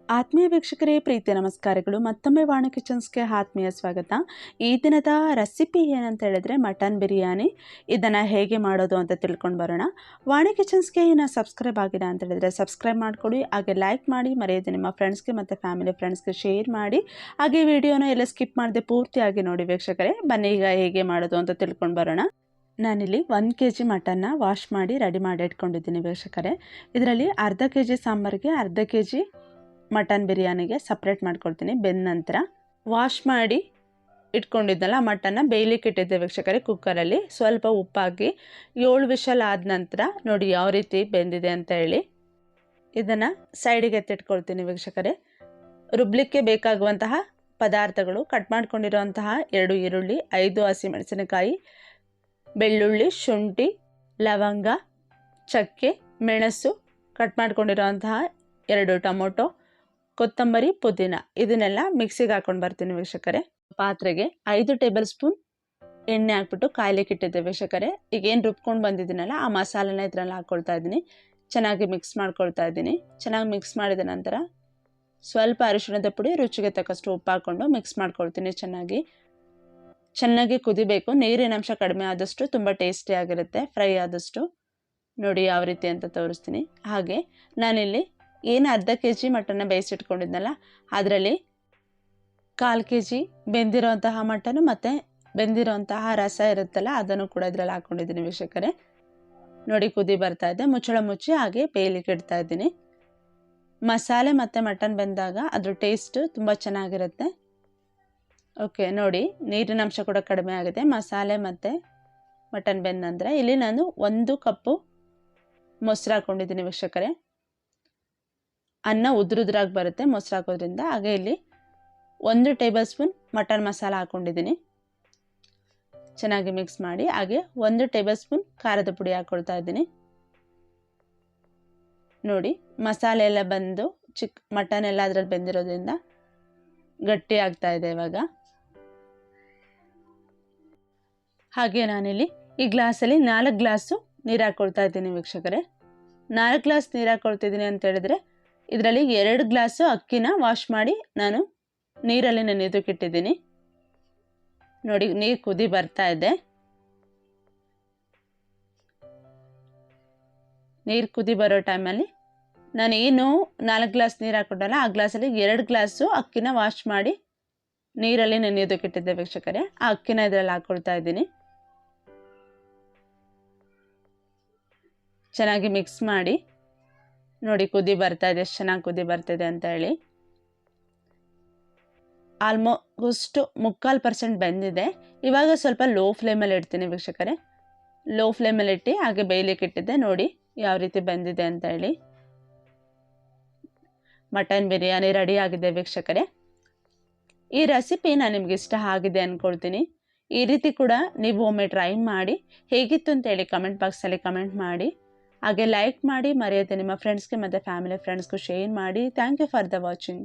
ಆತ್ಮೀಯ ವೀಕ್ಷಕರೇ, ಪ್ರೀತಿ ನಮಸ್ಕಾರಗಳು. ಮತ್ತೊಮ್ಮೆ ವಾಣಿ ಕಿಚನ್ಸ್ಗೆ ಆತ್ಮೀಯ ಸ್ವಾಗತ. ಈ ದಿನದ ರೆಸಿಪಿ ಏನಂತ ಹೇಳಿದ್ರೆ ಮಟನ್ ಬಿರಿಯಾನಿ. ಇದನ್ನು ಹೇಗೆ ಮಾಡೋದು ಅಂತ ತಿಳ್ಕೊಂಡು ಬರೋಣ. ವಾಣಿ ಕಿಚನ್ಸ್ಗೆ ಇನ್ನು ಸಬ್ಸ್ಕ್ರೈಬ್ ಆಗಿಲ್ಲ ಅಂತ ಹೇಳಿದ್ರೆ ಸಬ್ಸ್ಕ್ರೈಬ್ ಮಾಡಿಕೊಡಿ, ಹಾಗೆ ಲೈಕ್ ಮಾಡಿ, ಮರೆಯದೆ ನಿಮ್ಮ ಫ್ರೆಂಡ್ಸ್ಗೆ ಮತ್ತು ಫ್ಯಾಮಿಲಿ ಫ್ರೆಂಡ್ಸ್ಗೆ ಶೇರ್ ಮಾಡಿ, ಹಾಗೆ ವಿಡಿಯೋನ ಎಲ್ಲ ಸ್ಕಿಪ್ ಮಾಡದೆ ಪೂರ್ತಿಯಾಗಿ ನೋಡಿ ವೀಕ್ಷಕರೇ. ಬನ್ನಿ ಈಗ ಹೇಗೆ ಮಾಡೋದು ಅಂತ ತಿಳ್ಕೊಂಡು ಬರೋಣ. ನಾನಿಲ್ಲಿ 1 kg ಮಟನ್ನ ವಾಶ್ ಮಾಡಿ ರೆಡಿ ಮಾಡಿ ಇಟ್ಕೊಂಡಿದ್ದೀನಿ ವೀಕ್ಷಕರೇ. ಇದರಲ್ಲಿ ಅರ್ಧ kg ಸಾಂಬಾರಿಗೆ, ಅರ್ಧ kg ಮಟನ್ ಬಿರಿಯಾನಿಗೆ ಸಪ್ರೇಟ್ ಮಾಡ್ಕೊಳ್ತೀನಿ. ಬೆಂದ ನಂತರ ವಾಶ್ ಮಾಡಿ ಇಟ್ಕೊಂಡಿದ್ದಲ್ಲ ಮಟನ್ನ ಬೇಯಲಿಕ್ಕೆ ಇಟ್ಟಿದ್ದೆ ವೀಕ್ಷಕರೇ. ಕುಕ್ಕರಲ್ಲಿ ಸ್ವಲ್ಪ ಉಪ್ಪಾಕಿ 7 ವಿಷಲ್ ಆದ ನಂತರ ನೋಡಿ ಯಾವ ರೀತಿ ಬೆಂದಿದೆ ಅಂತ ಹೇಳಿ ಇದನ್ನು ಸೈಡಿಗೆ ಎತ್ತಿಟ್ಕೊಳ್ತೀನಿ ವೀಕ್ಷಕರೇ. ರುಬ್ಲಿಕ್ಕೆ ಬೇಕಾಗುವಂತಹ ಪದಾರ್ಥಗಳು: ಕಟ್ ಮಾಡ್ಕೊಂಡಿರುವಂತಹ 2 ಈರುಳ್ಳಿ, 5 ಹಸಿಮೆಣಸಿನಕಾಯಿ, ಬೆಳ್ಳುಳ್ಳಿ, ಶುಂಠಿ, ಲವಂಗ, ಚಕ್ಕೆ, ಮೆಣಸು, ಕಟ್ ಮಾಡ್ಕೊಂಡಿರುವಂತಹ 2 ಟೊಮೊಟೊ, ಕೊತ್ತಂಬರಿ, ಪುದೀನ, ಇದನ್ನೆಲ್ಲ ಮಿಕ್ಸಿಗೆ ಹಾಕೊಂಡು ಬರ್ತೀನಿ ವೀಕ್ಷಕರೇ. ಪಾತ್ರೆಗೆ 5 ಟೇಬಲ್ ಸ್ಪೂನ್ ಎಣ್ಣೆ ಹಾಕ್ಬಿಟ್ಟು ಕಾಯ್ಲಿಕ್ಕೆ ಇಟ್ಟಿದ್ದೆ ವೀಕ್ಷಕರೇ. ಈಗ ಏನು ರುಬ್ಕೊಂಡು ಬಂದಿದ್ದೀನಲ್ಲ ಆ ಮಸಾಲೆನ ಇದರಲ್ಲಿ ಹಾಕ್ಕೊಳ್ತಾ ಇದ್ದೀನಿ. ಚೆನ್ನಾಗಿ ಮಿಕ್ಸ್ ಮಾಡ್ಕೊಳ್ತಾ ಇದ್ದೀನಿ. ಚೆನ್ನಾಗಿ ಮಿಕ್ಸ್ ಮಾಡಿದ ನಂತರ ಸ್ವಲ್ಪ ಅರಿಶಿಣದ ಪುಡಿ, ರುಚಿಗೆ ತಕ್ಕಷ್ಟು ಉಪ್ಪು ಹಾಕ್ಕೊಂಡು ಮಿಕ್ಸ್ ಮಾಡ್ಕೊಳ್ತೀನಿ. ಚೆನ್ನಾಗಿ ಕುದಿಬೇಕು. ನೀರಿನ ಅಂಶ ಕಡಿಮೆ ಆದಷ್ಟು ತುಂಬ ಟೇಸ್ಟಿಯಾಗಿರುತ್ತೆ. ಫ್ರೈ ಆದಷ್ಟು ನೋಡಿ ಯಾವ ರೀತಿ ಅಂತ ತೋರಿಸ್ತೀನಿ. ಹಾಗೆ ನಾನಿಲ್ಲಿ ಏನು ಅರ್ಧ kg ಮಟನ್ನ ಬೇಯಿಸಿಟ್ಕೊಂಡಿದ್ನಲ್ಲ ಅದರಲ್ಲಿ 1/4 kg ಬೆಂದಿರೋಂತಹ ಮಟನ್ನು ಮತ್ತು ಬೆಂದಿರೋಂತಹ ರಸ ಇರುತ್ತಲ್ಲ ಅದನ್ನು ಕೂಡ ಇದರಲ್ಲಿ ಹಾಕ್ಕೊಂಡಿದ್ದೀನಿ ವೀಕ್ಷಕರೇ. ನೋಡಿ ಕುದಿ ಬರ್ತಾ ಇದೆ. ಮುಚ್ಚಳ ಮುಚ್ಚಿ ಹಾಗೆ ಬೇಯಲಿಕ್ಕೆ ಇಡ್ತಾ ಇದ್ದೀನಿ. ಮಸಾಲೆ ಮತ್ತು ಮಟನ್ ಬೆಂದಾಗ ಅದ್ರ ಟೇಸ್ಟು ತುಂಬ ಚೆನ್ನಾಗಿರುತ್ತೆ. ಓಕೆ, ನೋಡಿ ನೀರಿನ ಅಂಶ ಕೂಡ ಕಡಿಮೆ ಆಗಿದೆ. ಮಸಾಲೆ ಮತ್ತು ಮಟನ್ ಬೆಂದ ನಂತರ ಇಲ್ಲಿ ನಾನು 1 ಕಪ್ಪು ಮೊಸರು ಹಾಕ್ಕೊಂಡಿದ್ದೀನಿ ವೀಕ್ಷಕರೇ. ಅನ್ನ ಉದುರಾಗಿ ಬರುತ್ತೆ ಮೊಸರು ಹಾಕೋದ್ರಿಂದ. ಹಾಗೆ ಇಲ್ಲಿ 1 ಟೇಬಲ್ ಸ್ಪೂನ್ ಮಟನ್ ಮಸಾಲ ಹಾಕ್ಕೊಂಡಿದ್ದೀನಿ. ಚೆನ್ನಾಗಿ ಮಿಕ್ಸ್ ಮಾಡಿ ಹಾಗೆ 1 ಟೇಬಲ್ ಸ್ಪೂನ್ ಖಾರದ ಪುಡಿ ಹಾಕ್ಕೊಳ್ತಾ ಇದ್ದೀನಿ. ನೋಡಿ ಮಸಾಲೆ ಎಲ್ಲ ಬಂದು ಮಟನ್ ಎಲ್ಲ ಅದರಲ್ಲಿ ಬೆಂದಿರೋದ್ರಿಂದ ಗಟ್ಟಿ ಆಗ್ತಾ ಇದೆ ಇವಾಗ. ಹಾಗೆ ನಾನಿಲ್ಲಿ ಈ ಗ್ಲಾಸಲ್ಲಿ 4 ಗ್ಲಾಸು ನೀರು ಹಾಕ್ಕೊಳ್ತಾ ಇದ್ದೀನಿ ವೀಕ್ಷಕರೇ. 4 ಗ್ಲಾಸ್ ನೀರು ಹಾಕ್ಕೊಳ್ತಿದ್ದೀನಿ ಅಂತ ಹೇಳಿದ್ರೆ ಇದರಲ್ಲಿ 2 ಗ್ಲಾಸು ಅಕ್ಕಿನ ವಾಶ್ ಮಾಡಿ ನಾನು ನೀರಲ್ಲಿ ನೆನೆಯೋದಕ್ಕಿಟ್ಟಿದ್ದೀನಿ. ನೋಡಿ ನೀರು ಕುದಿ ಬರ್ತಾ ಇದೆ. ನೀರು ಕುದಿ ಬರೋ ಟೈಮಲ್ಲಿ ನಾನು ಏನು 4 ಗ್ಲಾಸ್ ನೀರು ಹಾಕ್ಕೊಟ್ಟಲ್ಲ ಆ ಗ್ಲಾಸಲ್ಲಿ 2 ಗ್ಲಾಸು ಅಕ್ಕಿನ ವಾಶ್ ಮಾಡಿ ನೀರಲ್ಲಿ ನೆನೆಯೋದಕ್ಕಿಟ್ಟಿದ್ದೆ ವೀಕ್ಷಕರೇ. ಆ ಅಕ್ಕಿನ ಇದರಲ್ಲಿ ಹಾಕ್ಕೊಳ್ತಾ ಇದ್ದೀನಿ. ಚೆನ್ನಾಗಿ ಮಿಕ್ಸ್ ಮಾಡಿ ನೋಡಿ ಕುದಿ ಬರ್ತಾ ಇದೆ, ಎಷ್ಟು ಚೆನ್ನಾಗಿ ಕುದಿ ಬರ್ತಿದೆ ಅಂತ ಹೇಳಿ. ಆಲ್ಮೋಸ್ಟ್ 3/4% ಬೆಂದಿದೆ. ಇವಾಗ ಸ್ವಲ್ಪ ಲೋ ಫ್ಲೇಮಲ್ಲಿ ಇಡ್ತೀನಿ ವೀಕ್ಷಕರೇ. ಲೋ ಫ್ಲೇಮಲ್ಲಿ ಇಟ್ಟು ಹಾಗೆ ಬೇಯಲಿಕ್ಕೆ ಇಟ್ಟಿದ್ದೆ. ನೋಡಿ ಯಾವ ರೀತಿ ಬೆಂದಿದೆ ಅಂತ ಹೇಳಿ. ಮಟನ್ ಬಿರಿಯಾನಿ ರೆಡಿ ಆಗಿದೆ ವೀಕ್ಷಕರೇ. ಈ ರೆಸಿಪಿ ನಾನು ನಿಮ್ಗೆ ಇಷ್ಟ ಆಗಿದೆ ಅಂದ್ಕೊಳ್ತೀನಿ. ಈ ರೀತಿ ಕೂಡ ನೀವು ಒಮ್ಮೆ ಟ್ರೈ ಮಾಡಿ ಹೇಗಿತ್ತು ಅಂತೇಳಿ ಕಮೆಂಟ್ ಬಾಕ್ಸಲ್ಲಿ ಕಮೆಂಟ್ ಮಾಡಿ, ಹಾಗೆ ಲೈಕ್ ಮಾಡಿ, ಮರೆಯದೆ ನಿಮ್ಮ ಫ್ರೆಂಡ್ಸ್ಗೆ ಮತ್ತು ಫ್ಯಾಮಿಲಿ ಫ್ರೆಂಡ್ಸ್ಗೂ ಶೇರ್ ಮಾಡಿ. Thank you for the watching.